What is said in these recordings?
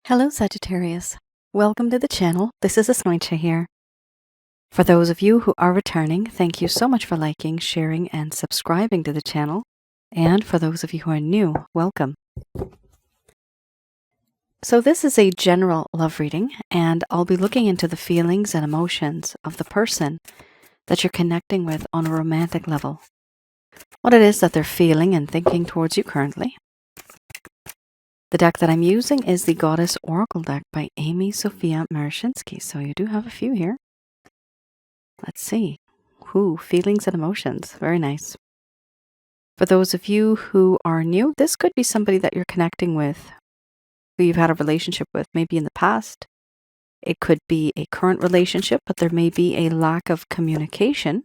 Hello, Sagittarius. Welcome to the channel. This is Asnointia here. For those of you who are returning, thank you so much for liking, sharing, and subscribing to the channel. And for those of you who are new, welcome. So this is a general love reading, and I'll be looking into the feelings and emotions of the person that you're connecting with on a romantic level. What it is that they're feeling and thinking towards you currently. The deck that I'm using is the Goddess Oracle deck by Amy Sophia Marashinsky. So you do have a few here. Let's see. Feelings and emotions. Very nice. For those of you who are new, this could be somebody that you're connecting with, who you've had a relationship with, maybe in the past. It could be a current relationship, but there may be a lack of communication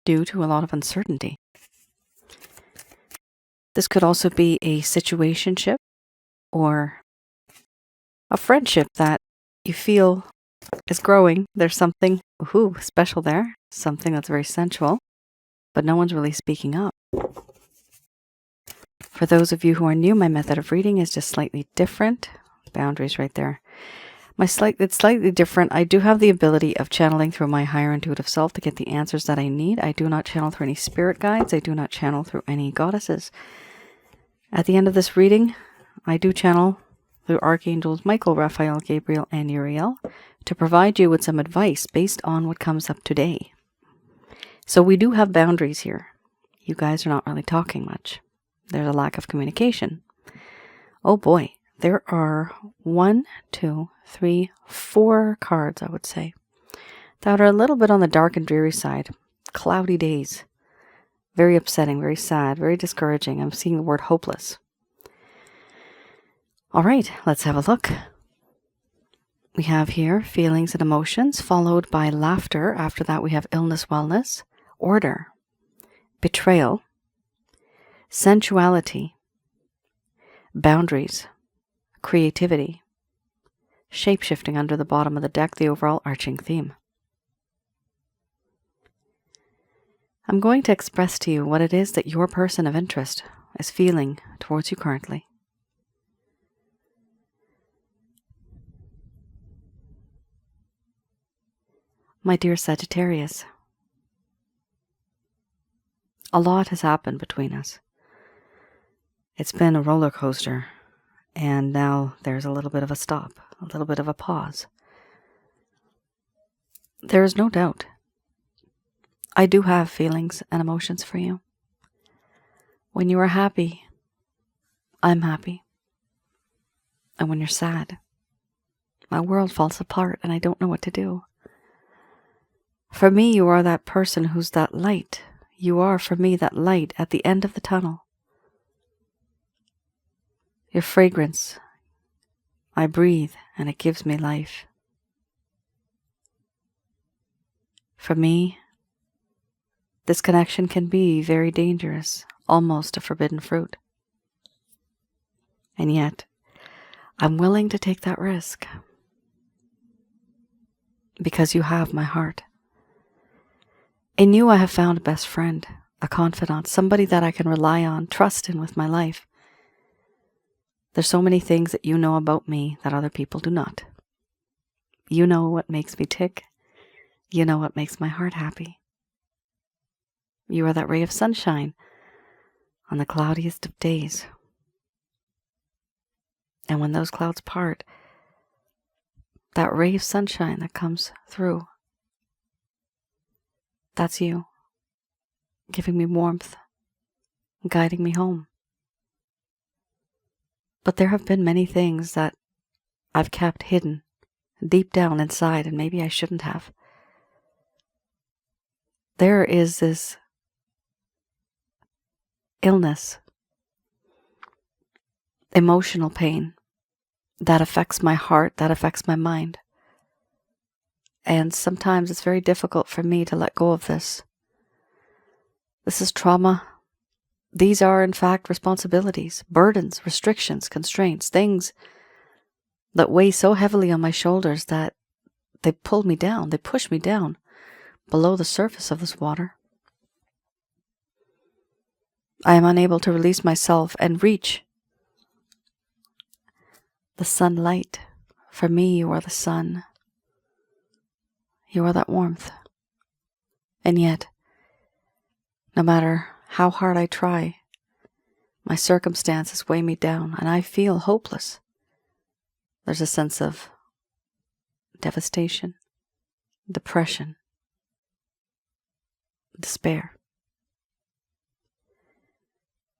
due to a lot of uncertainty. This could also be a situationship or a friendship that you feel is growing. There's something special there, something that's very sensual, but no one's really speaking up. For those of you who are new, my method of reading is just slightly different. Boundaries right there. It's slightly different. I do have the ability of channeling through my higher intuitive self to get the answers that I need. I do not channel through any spirit guides. I do not channel through any goddesses. At the end of this reading, I do channel through Archangels Michael, Raphael, Gabriel, and Uriel to provide you with some advice based on what comes up today. So we do have boundaries here. You guys are not really talking much. There's a lack of communication. Oh boy, there are 1, 2, 3, 4 cards, I would say, that are a little bit on the dark and dreary side. Cloudy days. Very upsetting, very sad, very discouraging. I'm seeing the word hopeless. All right, let's have a look. We have here feelings and emotions, followed by laughter. After that, we have illness, wellness, order, betrayal, sensuality, boundaries, creativity, shape-shifting under the bottom of the deck, the overall arching theme. I'm going to express to you what it is that your person of interest is feeling towards you currently. My dear Sagittarius, a lot has happened between us. It's been a roller coaster, and now there's a little bit of a stop, a little bit of a pause. There is no doubt. I do have feelings and emotions for you. When you are happy, I'm happy. And when you're sad, my world falls apart and I don't know what to do. For me, you are that person who's that light. You are, for me, that light at the end of the tunnel. Your fragrance, I breathe and it gives me life. For me, this connection can be very dangerous, almost a forbidden fruit. And yet, I'm willing to take that risk because you have my heart. In you, I have found a best friend, a confidant, somebody that I can rely on, trust in with my life. There's so many things that you know about me that other people do not. You know what makes me tick. You know what makes my heart happy. You are that ray of sunshine on the cloudiest of days. And when those clouds part, that ray of sunshine that comes through, that's you, giving me warmth, guiding me home. But there have been many things that I've kept hidden deep down inside, and maybe I shouldn't have. There is this illness, emotional pain that affects my heart, that affects my mind. And sometimes it's very difficult for me to let go of this. This is trauma. These are, in fact, responsibilities, burdens, restrictions, constraints, things that weigh so heavily on my shoulders that they pull me down, they push me down below the surface of this water. I am unable to release myself and reach the sunlight. For me, you are the sun. You are that warmth. And yet, no matter how hard I try, my circumstances weigh me down and I feel hopeless. There's a sense of devastation, depression, despair.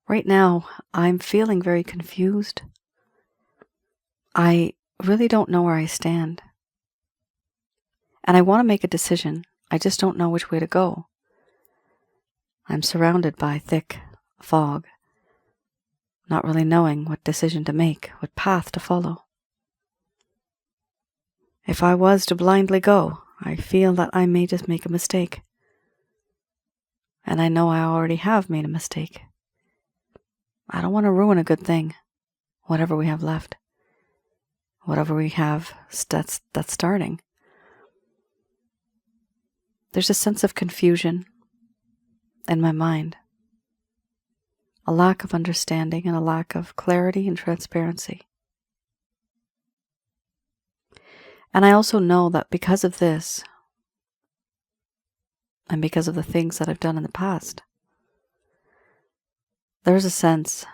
Right now, I'm feeling very confused. I really don't know where I stand. And I want to make a decision. I just don't know which way to go. I'm surrounded by thick fog, not really knowing what decision to make, what path to follow. If I was to blindly go, I feel that I may just make a mistake. And I know I already have made a mistake. I don't want to ruin a good thing, whatever we have left, whatever we have that's starting. There's a sense of confusion in my mind, a lack of understanding and a lack of clarity and transparency. And I also know that because of this, and because of the things that I've done in the past, there's a sense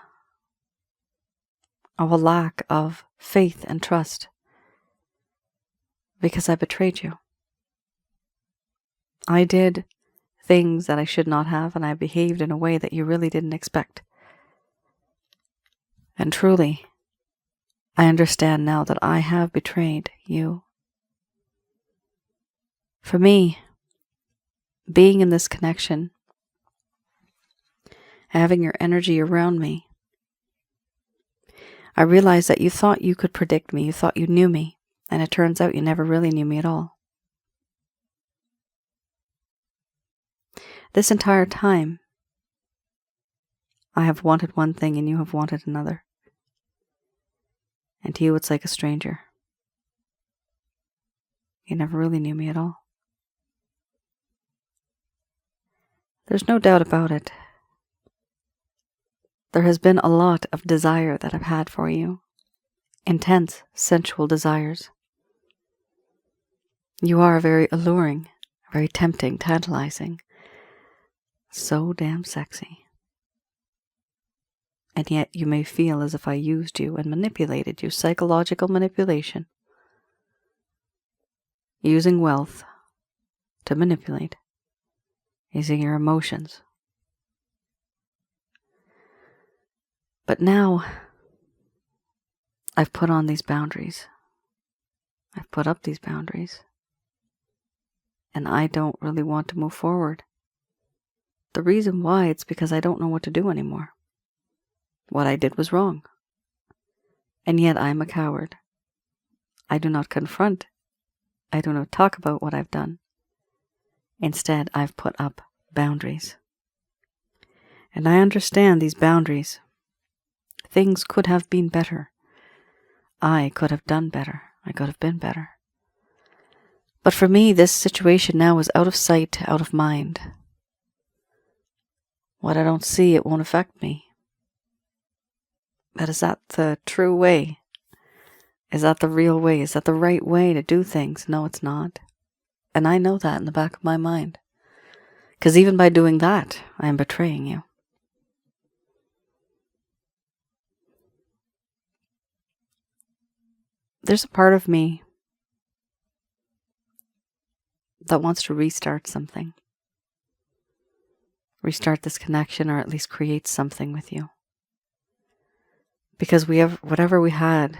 of a lack of faith and trust because I betrayed you. I did things that I should not have, and I behaved in a way that you really didn't expect. And truly, I understand now that I have betrayed you. For me, being in this connection, having your energy around me, I realized that you thought you could predict me, you thought you knew me, and it turns out you never really knew me at all. This entire time, I have wanted one thing and you have wanted another. And to you, it's like a stranger. You never really knew me at all. There's no doubt about it. There has been a lot of desire that I've had for you. Intense, sensual desires. You are very alluring, very tempting, tantalizing. So damn sexy. And yet you may feel as if I used you and manipulated you, psychological manipulation. Using wealth to manipulate. Using your emotions. But now, I've put on these boundaries. I've put up these boundaries. And I don't really want to move forward. The reason why, it's because I don't know what to do anymore. What I did was wrong. And yet I am a coward. I do not confront. I do not talk about what I've done. Instead, I've put up boundaries. And I understand these boundaries. Things could have been better. I could have done better. I could have been better. But for me, this situation now is out of sight, out of mind. What I don't see, it won't affect me. But is that the true way? Is that the real way? Is that the right way to do things? No, it's not. And I know that in the back of my mind. Because even by doing that, I am betraying you. There's a part of me that wants to restart something. Restart this connection, or at least create something with you. Because we have whatever we had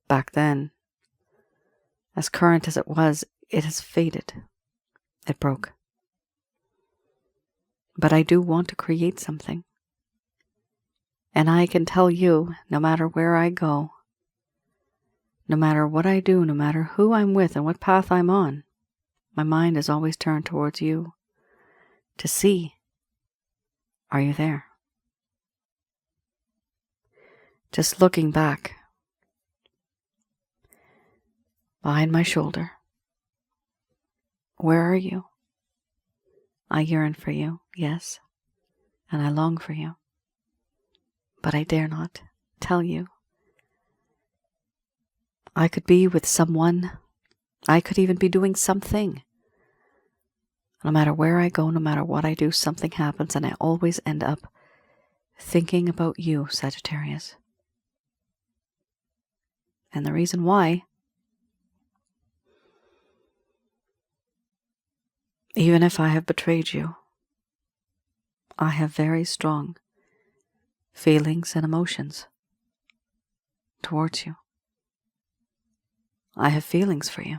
back then, as current as it was, it has faded. It broke. But I do want to create something. And I can tell you, no matter where I go, no matter what I do, no matter who I'm with and what path I'm on, my mind is always turned towards you to see, are you there? Just looking back behind my shoulder. Where are you? I yearn for you, yes, and I long for you. But I dare not tell you. I could be with someone. I could even be doing something. No matter where I go, no matter what I do, something happens, and I always end up thinking about you, Sagittarius. And the reason why, even if I have betrayed you, I have very strong feelings and emotions towards you. I have feelings for you.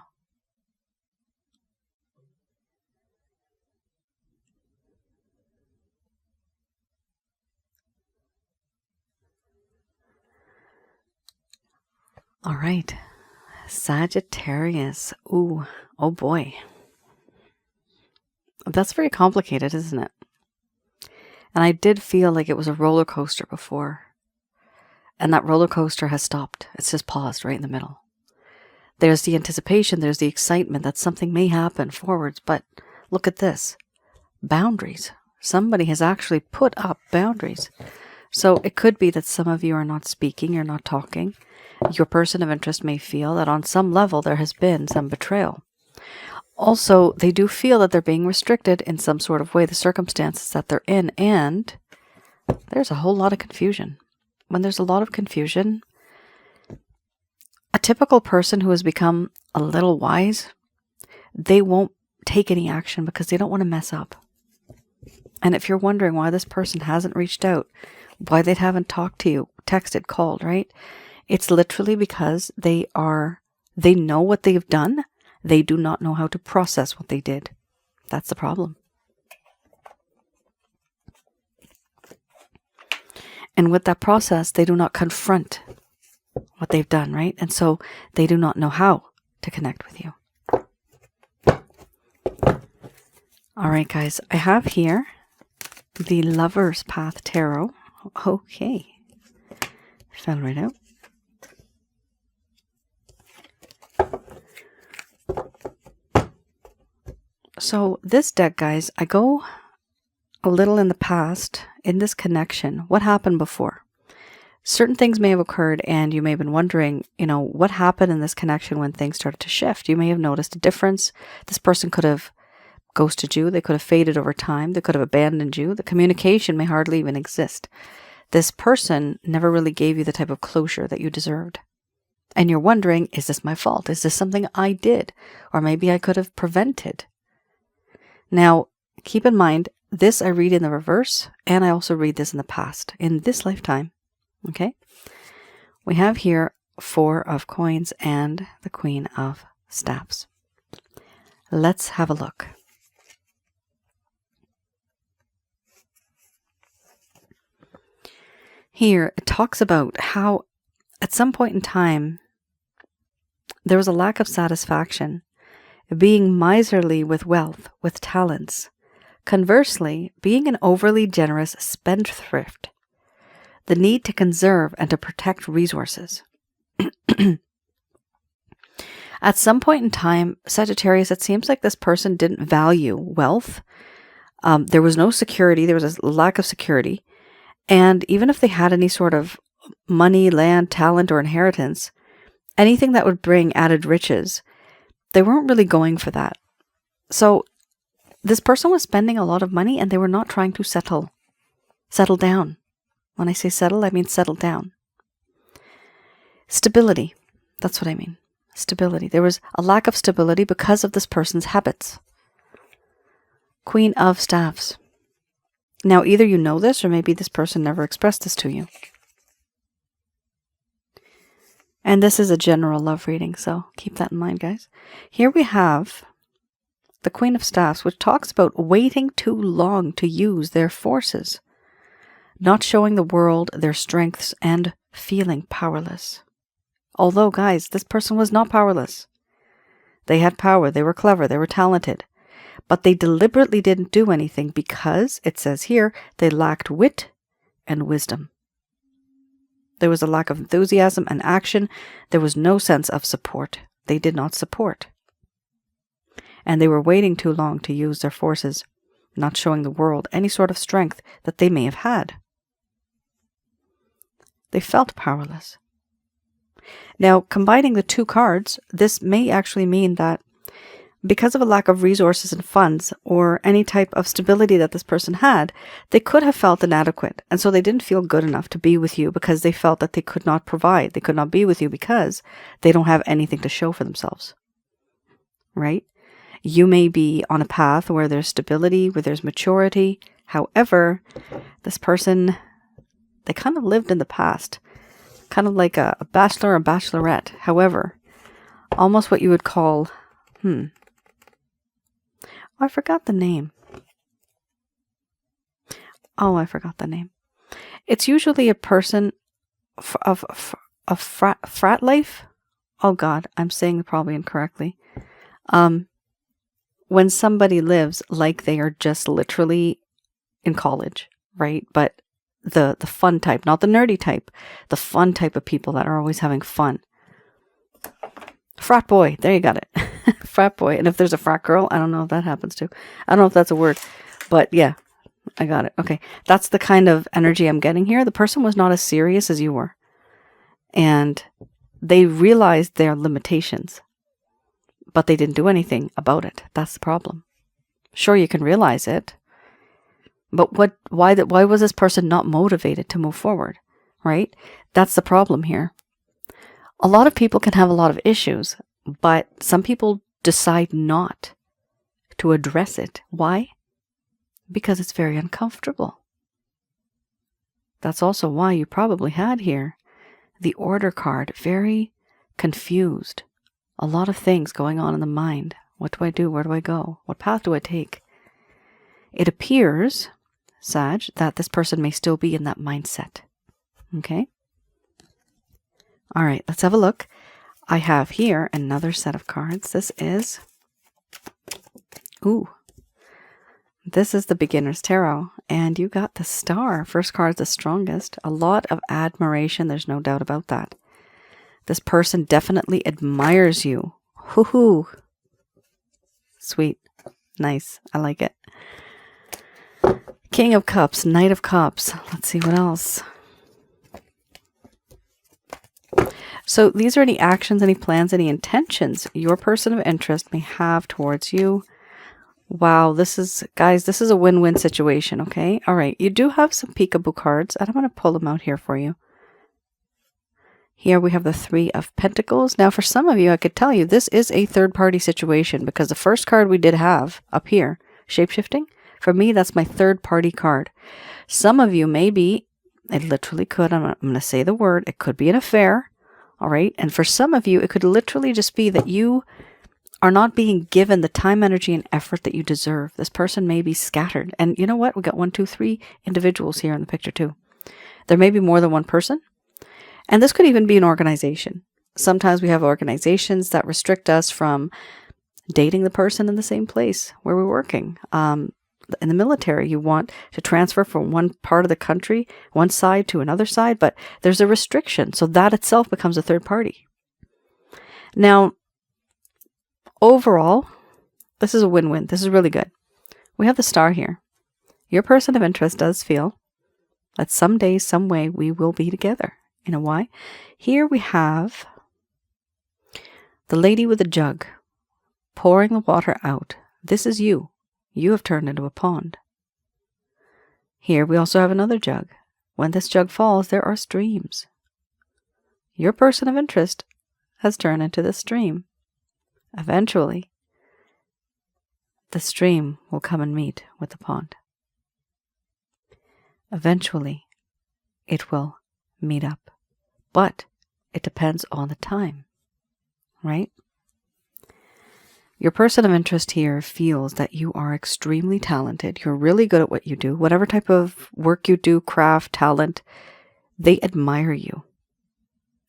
All right, Sagittarius. Ooh, oh boy. That's very complicated, isn't it? And I did feel like it was a roller coaster before. And that roller coaster has stopped. It's just paused right in the middle. There's the anticipation, there's the excitement that something may happen forwards, but look at this. Boundaries. Somebody has actually put up boundaries. So it could be that some of you are not speaking, you're not talking. Your person of interest may feel that on some level there has been some betrayal. Also, they do feel that they're being restricted in some sort of way, the circumstances that they're in, and there's a whole lot of confusion. When there's a lot of confusion, a typical person who has become a little wise, they won't take any action because they don't want to mess up. And if you're wondering why this person hasn't reached out, why they haven't talked to you, texted, called, right? It's literally because they know what they've done. They do not know how to process what they did. That's the problem. And with that process, they do not confront what they've done, right? And so they do not know how to connect with you. All right, guys, I have here the Lover's Path Tarot. Okay. Fell right out. So this deck, guys, I go a little in the past in this connection. What happened before? Certain things may have occurred and you may have been wondering, what happened in this connection when things started to shift. You may have noticed a difference. This person could have ghosted you. They could have faded over time. They could have abandoned you. The communication may hardly even exist. This person never really gave you the type of closure that you deserved. And you're wondering, is this my fault? Is this something I did? Or maybe I could have prevented. Now, keep in mind, this I read in the reverse, and I also read this in the past, in this lifetime. Okay? We have here 4 of Coins and the Queen of Staffs. Let's have a look. Here, it talks about how at some point in time, there was a lack of satisfaction, being miserly with wealth, with talents. Conversely, being an overly generous spendthrift, the need to conserve and to protect resources. At some point in time, Sagittarius, it seems like this person didn't value wealth. There was no security. There was a lack of security. And even if they had any sort of money, land, talent, or inheritance, anything that would bring added riches, they weren't really going for that. So this person was spending a lot of money and they were not trying to settle down. When I say settle, I mean settle down. Stability. That's what I mean. Stability. There was a lack of stability because of this person's habits. Queen of Staffs. Now, either you know this or maybe this person never expressed this to you. And this is a general love reading, so keep that in mind, guys. Here we have the Queen of Staffs, which talks about waiting too long to use their forces, not showing the world their strengths, and feeling powerless. Although, guys, this person was not powerless. They had power, they were clever, they were talented. But they deliberately didn't do anything because, it says here, they lacked wit and wisdom. There was a lack of enthusiasm and action. There was no sense of support. They did not support. And they were waiting too long to use their forces, not showing the world any sort of strength that they may have had. They felt powerless. Now, combining the two cards, this may actually mean that because of a lack of resources and funds or any type of stability that this person had, they could have felt inadequate. And so they didn't feel good enough to be with you because they felt that they could not provide. They could not be with you because they don't have anything to show for themselves. Right? You may be on a path where there's stability, where there's maturity. However, this person, they kind of lived in the past. Kind of like a bachelor or bachelorette. However, almost what you would call, I forgot the name. Oh, I forgot the name. It's usually a person of frat life. Oh God, I'm saying it probably incorrectly. When somebody lives like they are just literally in college, right? But the fun type, not the nerdy type, the fun type of people that are always having fun. Frat boy, there you got it. Frat boy. And if there's a frat girl, I don't know if that happens too. I don't know if that's a word, but yeah, I got it. Okay. That's the kind of energy I'm getting here. The person was not as serious as you were. And they realized their limitations, but they didn't do anything about it. That's the problem. Sure, you can realize it, but why was this person not motivated to move forward, right? That's the problem here. A lot of people can have a lot of issues, but some people decide not to address it. Why? Because it's very uncomfortable. That's also why you probably had here the Order card, very confused. A lot of things going on in the mind. What do I do? Where do I go? What path do I take? It appears, Sag, that this person may still be in that mindset. Okay? All right, let's have a look. I have here another set of cards. This is, this is the Beginner's Tarot, and you got the Star. First card is the strongest. A lot of admiration, there's no doubt about that. This person definitely admires you. Hoo-hoo. Sweet. Nice. I like it. King of Cups, Knight of Cups. Let's see what else. So these are any actions, any plans, any intentions your person of interest may have towards you. Wow, guys, this is a win-win situation, okay? All right, you do have some peekaboo cards, and I'm going to pull them out here for you. Here we have the Three of Pentacles. Now, for some of you, I could tell you this is a third-party situation because the first card we did have up here, Shapeshifting, for me, that's my third-party card. Some of you maybe, it literally could, I'm going to say the word, it could be an affair. All right. And for some of you, it could literally just be that you are not being given the time, energy, and effort that you deserve. This person may be scattered. And you know what? We got 1, 2, 3 individuals here in the picture too. There may be more than one person. And this could even be an organization. Sometimes we have organizations that restrict us from dating the person in the same place where we're working. In the military, you want to transfer from one part of the country, one side to another side, but there's a restriction. So that itself becomes a third party. Now, overall, this is a win-win. This is really good. We have the Star here. Your person of interest does feel that someday, some way, we will be together. You know why? Here we have the lady with the jug pouring the water out. This is you. You have turned into a pond. Here we also have another jug. When this jug falls, there are streams. Your person of interest has turned into the stream. Eventually, the stream will come and meet with the pond. Eventually, it will meet up. But it depends on the time, right? Your person of interest here feels that you are extremely talented. You're really good at what you do. Whatever type of work you do, craft, talent, they admire you.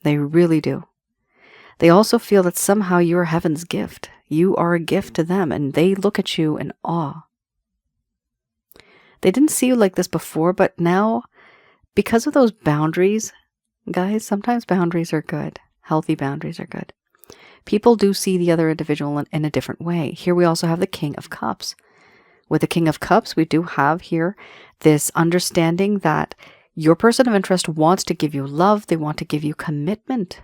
They really do. They also feel that somehow you're heaven's gift. You are a gift to them, and they look at you in awe. They didn't see you like this before, but now, because of those boundaries, guys, sometimes boundaries are good. Healthy boundaries are good. People do see the other individual in a different way. Here we also have the King of Cups. With the King of Cups, we do have here this understanding that your person of interest wants to give you love. They want to give you commitment.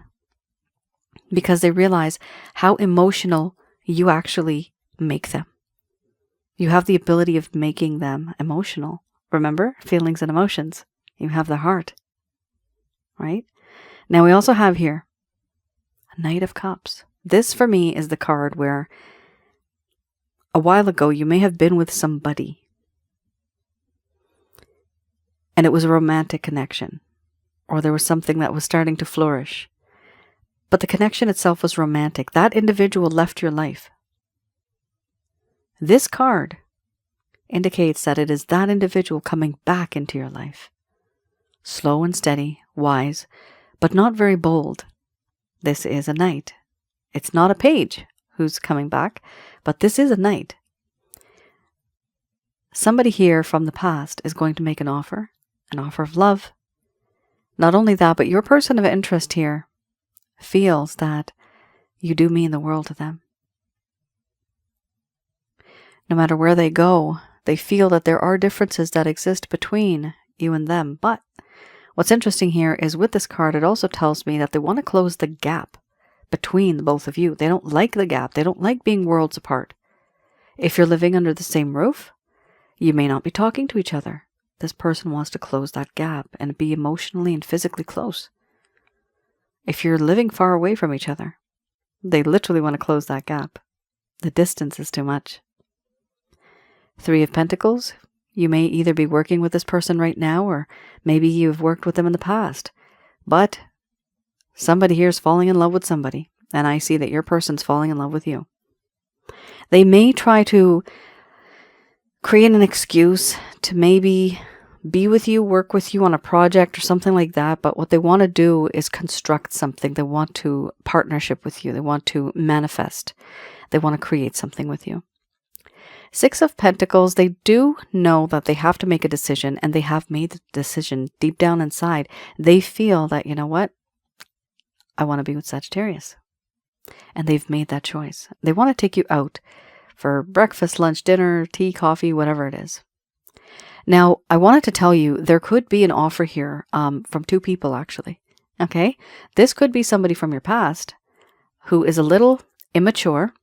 because they realize how emotional you actually make them. You have the ability of making them emotional. Remember, feelings and emotions. You have the heart, right? Now we also have here a Knight of Cups. This for me is the card where a while ago you may have been with somebody and it was a romantic connection, or there was something that was starting to flourish. But the connection itself was romantic. That individual left your life. This card indicates that it is that individual coming back into your life. Slow and steady, wise, but not very bold. This is a knight. It's not a page who's coming back, but this is a knight. Somebody here from the past is going to make an offer of love. Not only that, but your person of interest here feels that you do mean the world to them. No matter where they go, they feel that there are differences that exist between you and them. But what's interesting here is with this card, it also tells me that they want to close the gap between the both of you. They don't like the gap. They don't like being worlds apart. If you're living under the same roof, you may not be talking to each other. This person wants to close that gap and be emotionally and physically close. If you're living far away from each other, they literally want to close that gap. The distance is too much. Three of Pentacles. You may either be working with this person right now, or maybe you've worked with them in the past. But somebody here is falling in love with somebody, and I see that your person's falling in love with you. They may try to create an excuse to maybe be with you, work with you on a project or something like that, but what they want to do is construct something. They want to partnership with you. They want to manifest. They want to create something with you. Six of Pentacles, they do know that they have to make a decision, and they have made the decision deep down inside. They feel that, you know what? I want to be with Sagittarius. And they've made that choice. They want to take you out for breakfast, lunch, dinner, tea, coffee, whatever it is. Now, I wanted to tell you, there could be an offer here from two people, actually. Okay? This could be somebody from your past who is a little immature.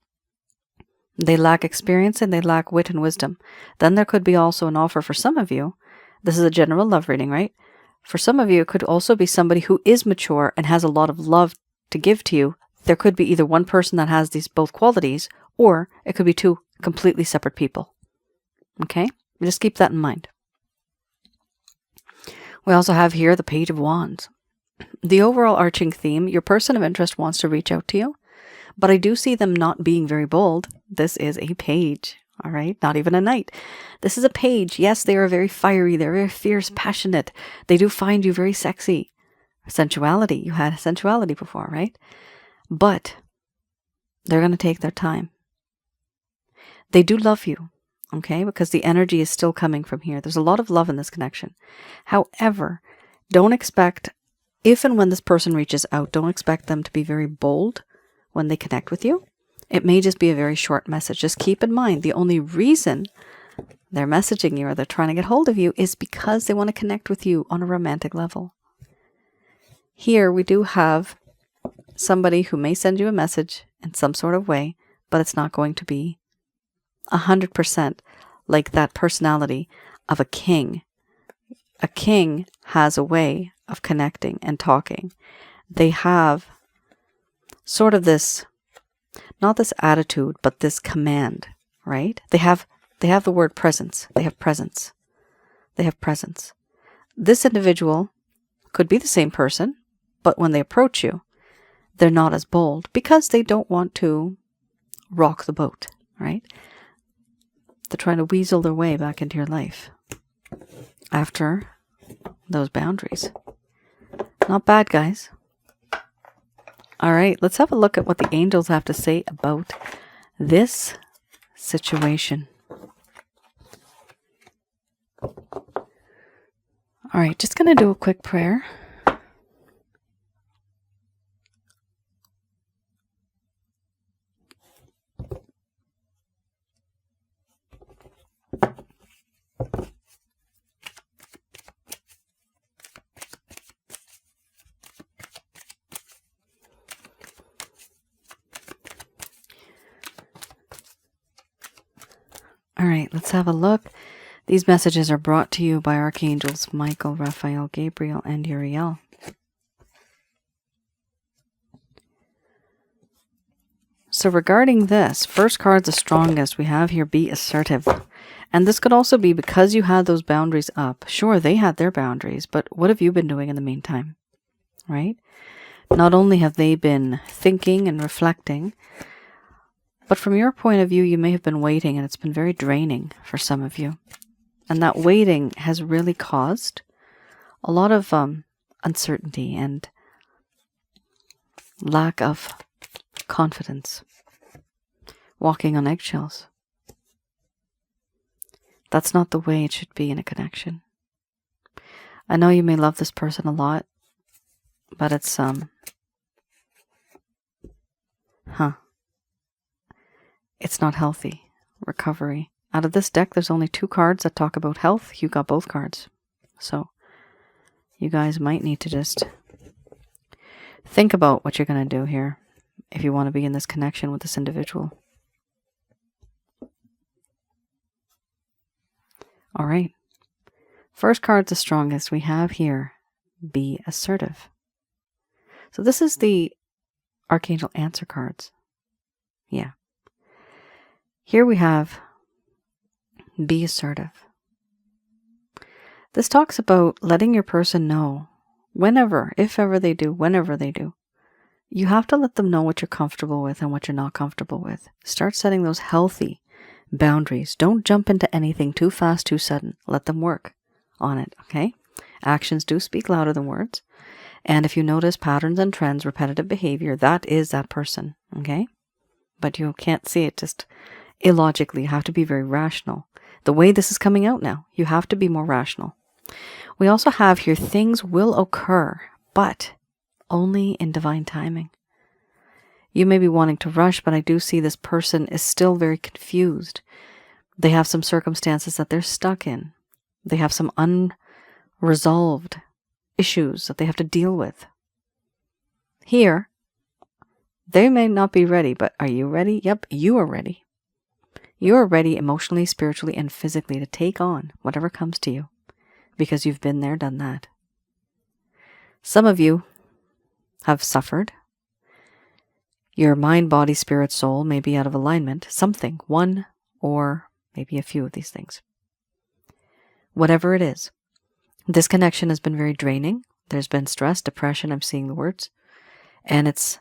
They lack experience and they lack wit and wisdom. Then there could be also an offer for some of you. This is a general love reading, right? For some of you, it could also be somebody who is mature and has a lot of love to give to you. There could be either one person that has these both qualities, or it could be two completely separate people. Okay? Just keep that in mind. We also have here the Page of Wands. The overall arching theme, your person of interest wants to reach out to you, but I do see them not being very bold. This is a page, all right? Not even a knight. This is a page. Yes, they are very fiery. They're very fierce, passionate. They do find you very sexy. Sensuality. You had sensuality before, right? But they're going to take their time. They do love you, okay? Because the energy is still coming from here. There's a lot of love in this connection. However, don't expect, if and when this person reaches out, don't expect them to be very bold when they connect with you. It may just be a very short message. Just keep in mind, the only reason they're messaging you or they're trying to get hold of you is because they want to connect with you on a romantic level. Here we do have somebody who may send you a message in some sort of way, but it's not going to be 100% like that personality of a king. A king has a way of connecting and talking. They have sort of this, not this attitude, but this command, right? They have the word presence. They have presence. They have presence. This individual could be the same person, but when they approach you, they're not as bold because they don't want to rock the boat, right? They're trying to weasel their way back into your life after those boundaries. Not bad, guys. All right, let's have a look at what the angels have to say about this situation. All right, just going to do a quick prayer. All right, let's have a look. These messages are brought to you by Archangels Michael, Raphael, Gabriel, and Uriel. So regarding this, first card's the strongest. We have here, be assertive. And this could also be because you had those boundaries up. Sure, they had their boundaries, but what have you been doing in the meantime? Right? Not only have they been thinking and reflecting, but from your point of view, you may have been waiting, and it's been very draining for some of you. And that waiting has really caused a lot of uncertainty and lack of confidence, walking on eggshells. That's not the way it should be in a connection. I know you may love this person a lot, but it's it's not healthy. Recovery. Out of this deck, there's only 2 cards that talk about health. You got both cards. So you guys might need to just think about what you're going to do here if you want to be in this connection with this individual. All right. First card's the strongest. We have here, be assertive. So this is the Archangel answer cards. Yeah. Here we have, be assertive. This talks about letting your person know whenever, if ever they do, whenever they do. You have to let them know what you're comfortable with and what you're not comfortable with. Start setting those healthy boundaries. Don't jump into anything too fast, too sudden. Let them work on it, okay? Actions do speak louder than words. And if you notice patterns and trends, repetitive behavior, that is that person, okay? But you can't see it just illogically. You have to be very rational. The way this is coming out now, you have to be more rational. We also have here, things will occur, but only in divine timing. You may be wanting to rush, but I do see this person is still very confused. They have some circumstances that they're stuck in. They have some unresolved issues that they have to deal with. Here, they may not be ready, but are you ready? Yep, you are ready. You are ready emotionally, spiritually, and physically to take on whatever comes to you because you've been there, done that. Some of you have suffered. Your mind, body, spirit, soul may be out of alignment. Something, one or maybe a few of these things. Whatever it is, this connection has been very draining. There's been stress, depression, I'm seeing the words, and it's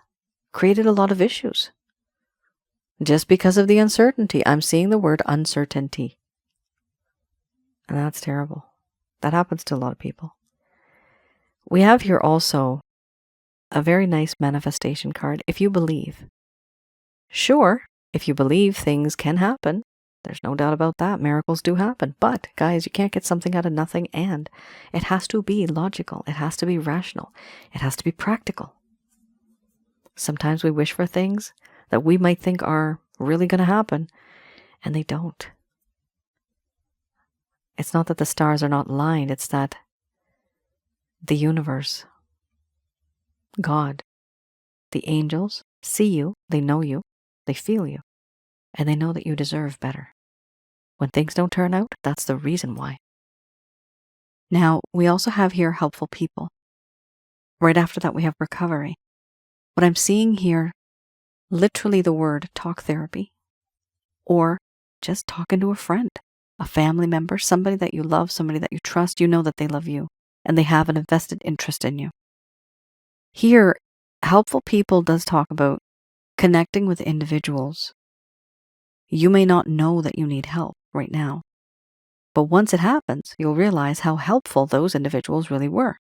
created a lot of issues. Just because of the uncertainty, I'm seeing the word uncertainty. And that's terrible. That happens to a lot of people. We have here also a very nice manifestation card. If you believe. Sure, if you believe, things can happen. There's no doubt about that. Miracles do happen. But, guys, you can't get something out of nothing, and it has to be logical. It has to be rational. It has to be practical. Sometimes we wish for things that we might think are really going to happen, and they don't. It's not that the stars are not aligned. It's that the universe, God, the angels see you, they know you, they feel you, and they know that you deserve better. When things don't turn out, that's the reason why. Now, we also have here helpful people. Right after that, we have recovery. What I'm seeing here, literally the word talk therapy, or just talking to a friend, a family member, somebody that you love, somebody that you trust. You know that they love you, and they have an invested interest in you. Here, helpful people does talk about connecting with individuals. You may not know that you need help right now, but once it happens, you'll realize how helpful those individuals really were.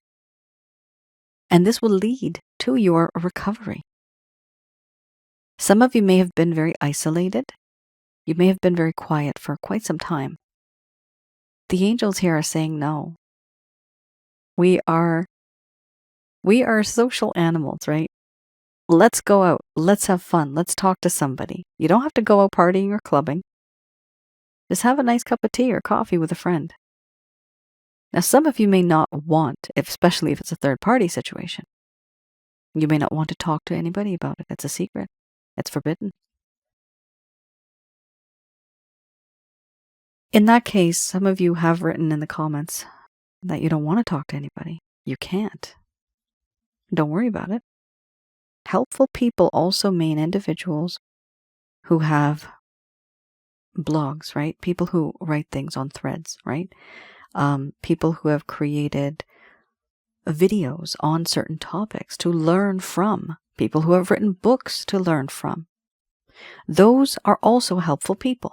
And this will lead to your recovery. Some of you may have been very isolated. You may have been very quiet for quite some time. The angels here are saying no. We are social animals, right? Let's go out. Let's have fun. Let's talk to somebody. You don't have to go out partying or clubbing. Just have a nice cup of tea or coffee with a friend. Now, some of you may not want, especially if it's a third-party situation, you may not want to talk to anybody about it. It's a secret. It's forbidden. In that case, some of you have written in the comments that you don't want to talk to anybody. You can't. Don't worry about it. Helpful people also mean individuals who have blogs, right? People who write things on threads, right? People who have created videos on certain topics to learn from. People who have written books to learn from. Those are also helpful people.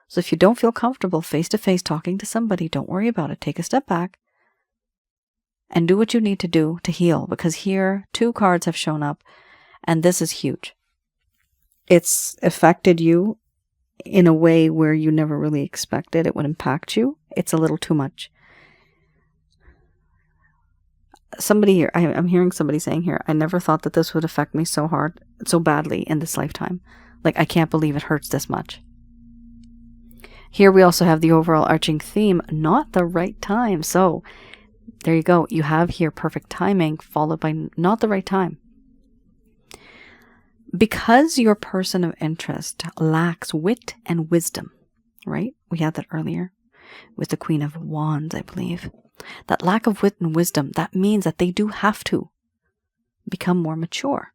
So if you don't feel comfortable face-to-face talking to somebody, don't worry about it. Take a step back and do what you need to do to heal, because here 2 cards have shown up and this is huge. It's affected you in a way where you never really expected it would impact you. It's a little too much. Somebody here, I'm hearing somebody saying here, I never thought that this would affect me so hard, so badly in this lifetime. Like, I can't believe it hurts this much. Here we also have the overall arching theme, not the right time. So there you go. You have here perfect timing followed by not the right time. Because your person of interest lacks wit and wisdom, right? We had that earlier with the Queen of Wands, I believe. That lack of wit and wisdom, that means that they do have to become more mature.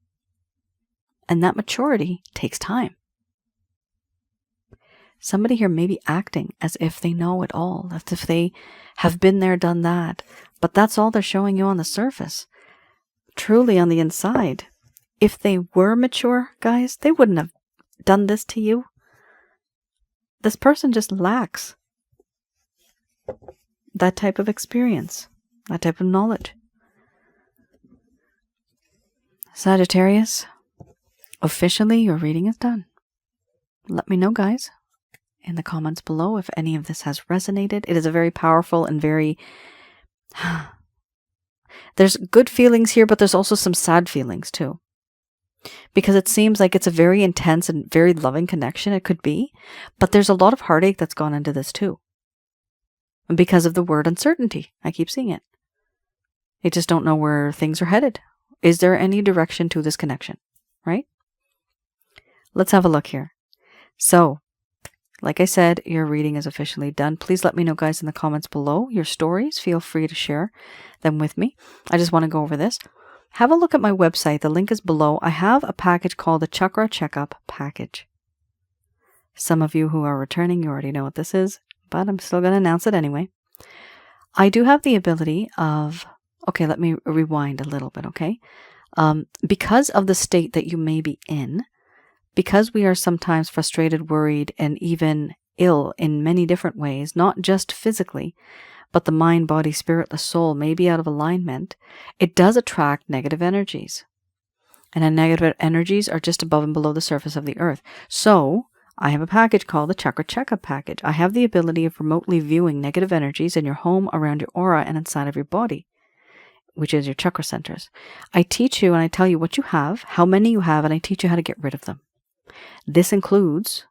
And that maturity takes time. Somebody here may be acting as if they know it all, as if they have been there, done that. But that's all they're showing you on the surface. Truly on the inside, if they were mature, guys, they wouldn't have done this to you. This person just lacks that type of experience, that type of knowledge. Sagittarius, officially your reading is done. Let me know, guys, in the comments below if any of this has resonated. It is a very powerful and very... There's good feelings here, but there's also some sad feelings too. Because it seems like it's a very intense and very loving connection. It could be. But there's a lot of heartache that's gone into this too. And because of the word uncertainty. I keep seeing it. You just don't know where things are headed. Is there any direction to this connection? Right? Let's have a look here. So, like I said, your reading is officially done. Please let me know, guys, in the comments below your stories. Feel free to share them with me. I just want to go over this. Have a look at my website. The link is below. I have a package called the Chakra Checkup Package. Some of you who are returning, you already know what this is, but I'm still going to announce it anyway. I do have the ability of... Okay, let me rewind a little bit, okay? Because of the state that you may be in, because we are sometimes frustrated, worried, and even ill in many different ways, not just physically, but the mind, body, spirit, the soul may be out of alignment, it does attract negative energies. And the negative energies are just above and below the surface of the earth. So, I have a package called the Chakra Checkup Package. I have the ability of remotely viewing negative energies in your home, around your aura, and inside of your body, which is your chakra centers. I teach you and I tell you what you have, how many you have, and I teach you how to get rid of them. This includes,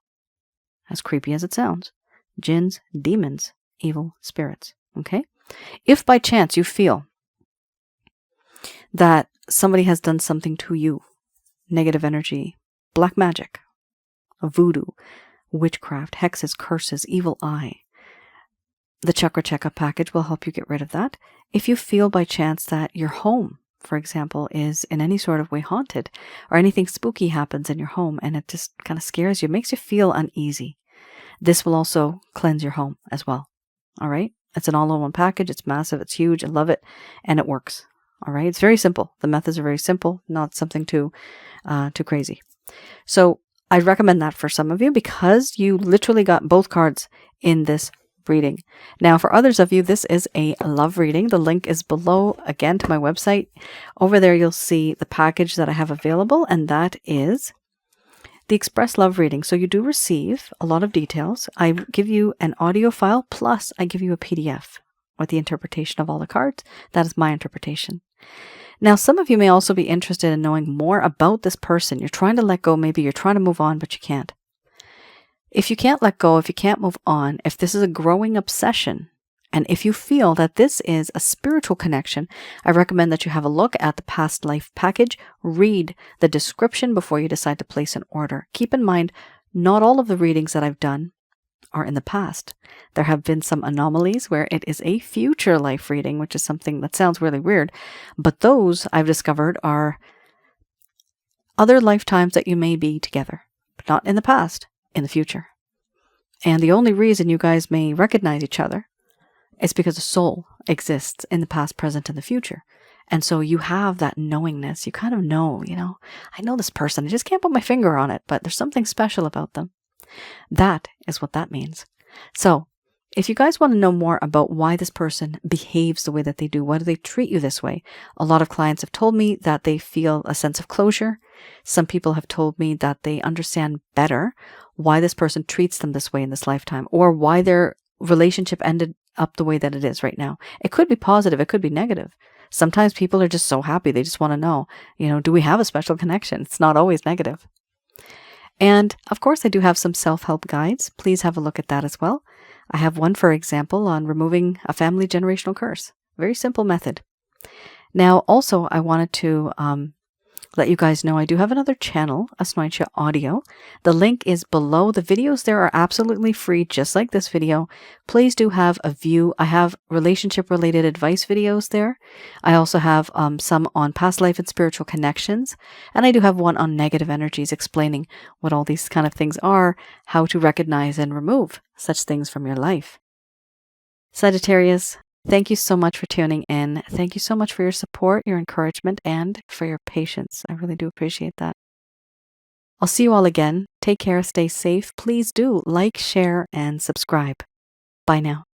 as creepy as it sounds, jinns, demons, evil spirits. Okay? If by chance you feel that somebody has done something to you, negative energy, black magic, voodoo, witchcraft, hexes, curses, evil eye, the Chakra Checkup Package will help you get rid of that. If you feel by chance that your home, for example, is in any sort of way haunted, or anything spooky happens in your home and it just kind of scares you, makes you feel uneasy, this will also cleanse your home as well. All right? It's an all-in-one package. It's massive. It's huge. I love it. And it works. All right? It's very simple. The methods are very simple, not something too crazy. So I recommend that for some of you because you literally got both cards in this reading. Now, for others of you, this is a love reading. The link is below, again, to my website. Over there, you'll see the package that I have available, and that is the Express Love Reading. So you do receive a lot of details. I give you an audio file, plus I give you a PDF with the interpretation of all the cards. That is my interpretation. Now, some of you may also be interested in knowing more about this person. You're trying to let go. Maybe you're trying to move on, but you can't. If you can't let go, if you can't move on, if this is a growing obsession, and if you feel that this is a spiritual connection, I recommend that you have a look at the Past Life Package. Read the description before you decide to place an order. Keep in mind, not all of the readings that I've done are in the past. There have been some anomalies where it is a future life reading, which is something that sounds really weird, but those I've discovered are other lifetimes that you may be together, but not in the past, in the future. And the only reason you guys may recognize each other is because the soul exists in the past, present, and the future. And so you have that knowingness. You kind of know, I know this person. I just can't put my finger on it, but there's something special about them. That is what that means. So if you guys want to know more about why this person behaves the way that they do, why do they treat you this way? A lot of clients have told me that they feel a sense of closure. Some people have told me that they understand better why this person treats them this way in this lifetime, or why their relationship ended up the way that it is right now. It could be positive. It could be negative. Sometimes people are just so happy. They just want to know, do we have a special connection? It's not always negative. And of course, I do have some self-help guides. Please have a look at that as well. I have one, for example, on removing a family generational curse. Very simple method. Now, also, I wanted to let you guys know I do have another channel, Asnointia Audio. The link is below. The videos there are absolutely free, just like this video. Please do have a view. I have relationship-related advice videos there. I also have some on past life and spiritual connections. And I do have one on negative energies, explaining what all these kind of things are, how to recognize and remove such things from your life. Sagittarius, thank you so much for tuning in. Thank you so much for your support, your encouragement, and for your patience. I really do appreciate that. I'll see you all again. Take care, stay safe. Please do like, share, and subscribe. Bye now.